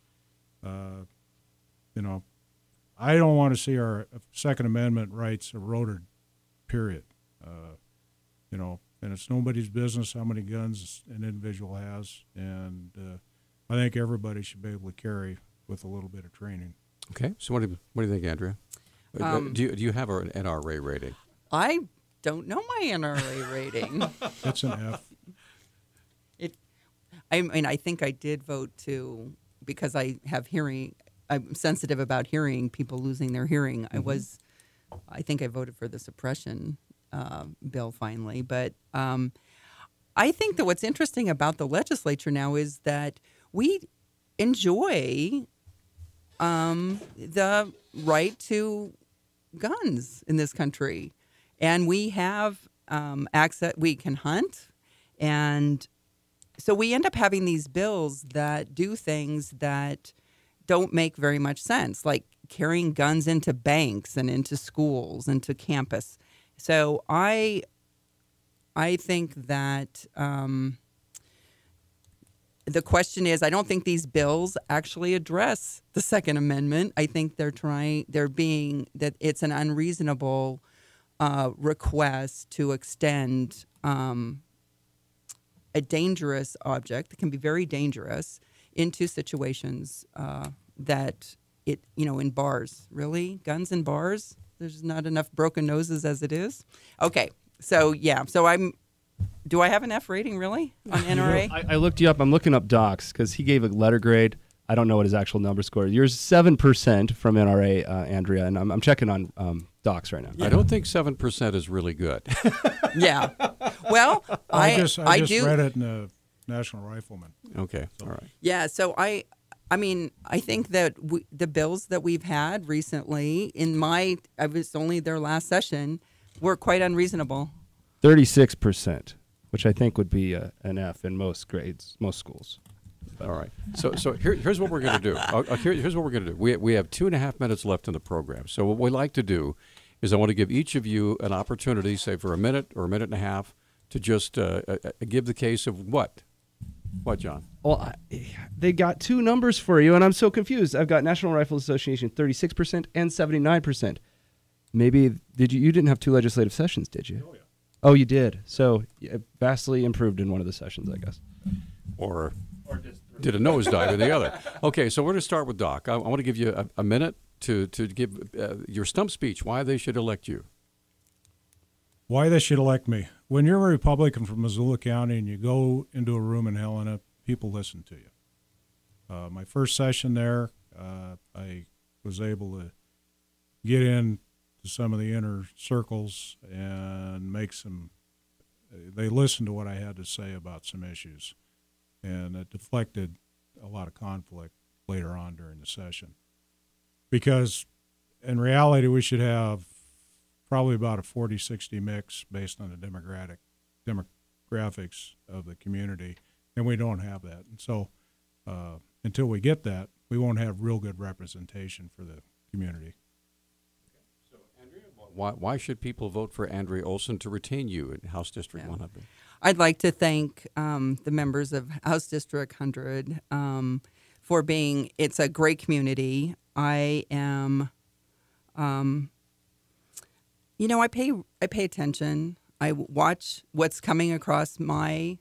I don't want to see our Second Amendment rights eroded, period. And it's nobody's business how many guns an individual has, and I think everybody should be able to carry with a little bit of training.
Okay, so what do you think, Andrea? Do you have an NRA rating?
I don't know my NRA rating.
It's an F.
I think I did vote because I have hearing. I'm sensitive about hearing people losing their hearing. Mm-hmm. I think I voted for the suppression bill finally. But I think that what's interesting about the legislature now is that we enjoy the right to guns in this country. And we have access, we can hunt. And so we end up having these bills that do things that don't make very much sense, like carrying guns into banks and into schools, into campus. So I think that the question is, I don't think these bills actually address the Second Amendment. I think that it's an unreasonable request to extend a dangerous object that can be very dangerous into situations that in bars. Really? Guns in bars? There's not enough broken noses as it is. Okay. So, yeah. So do I have an F rating, really, on NRA?
I looked you up. I'm looking up Doc's because he gave a letter grade. I don't know what his actual number score is. Yours 7% from NRA, Andrea, and I'm checking on Doc's right now.
Yeah. I don't think 7% is really good.
Yeah. Well,
I just read it in the National Rifleman.
Okay. All right.
Yeah. So I think that the bills that we've had recently, I was only their last session, were quite unreasonable.
36%, which I think would be an F in most grades, most schools.
All right. So here's what we're going to do. Here's what we're going to do. We have 2.5 minutes left in the program. So what we like to do is I want to give each of you an opportunity, say for a minute or a minute and a half, to just give the case of what? What, John?
Well, they got two numbers for you, and I'm so confused. I've got National Rifle Association 36% and 79%. Maybe you didn't have two legislative sessions, did you?
Oh, yeah.
Oh, you did. So vastly improved in one of the sessions, I guess.
Or did a nosedive in the other. Okay, so we're going to start with Doc. I want to give you a minute to give your stump speech, why they should elect you.
Why they should elect me. When you're a Republican from Missoula County and you go into a room in Helena, people listen to you. My first session there, I was able to get in to some of the inner circles and they listened to what I had to say about some issues. And it deflected a lot of conflict later on during the session. Because in reality, we should have probably about a 40-60 mix based on the demographics of the community, and we don't have that. And so until we get that, we won't have real good representation for the community.
So, Andrea, why should people vote for Andrea Olson to retain you in House District 100?
I'd like to thank the members of House District 100 for being, it's a great community. I am, you know, I pay attention. I watch what's coming across my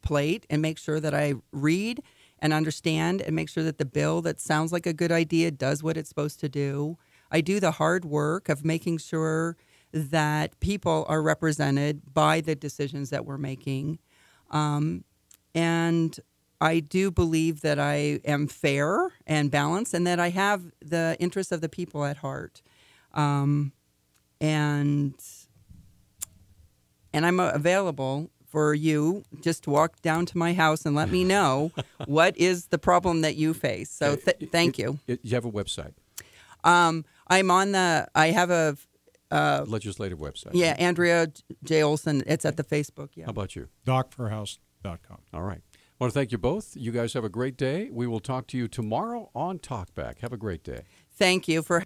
plate and make sure that I read and understand and make sure that the bill that sounds like a good idea does what it's supposed to do. I do the hard work of making sure that people are represented by the decisions that we're making. And I do believe that I am fair and balanced and that I have the interests of the people at heart. And I'm available for you just to walk down to my house and let me know what is the problem that you face. So thank you.
You have a website?
I'm on I have a
legislative website.
Yeah, Andrea J. Olson. It's at the Facebook. Yeah.
How about you?
docforhouse.com.
All right. I want to thank you both. You guys have a great day. We will talk to you tomorrow on Talkback. Have a great day.
Thank you for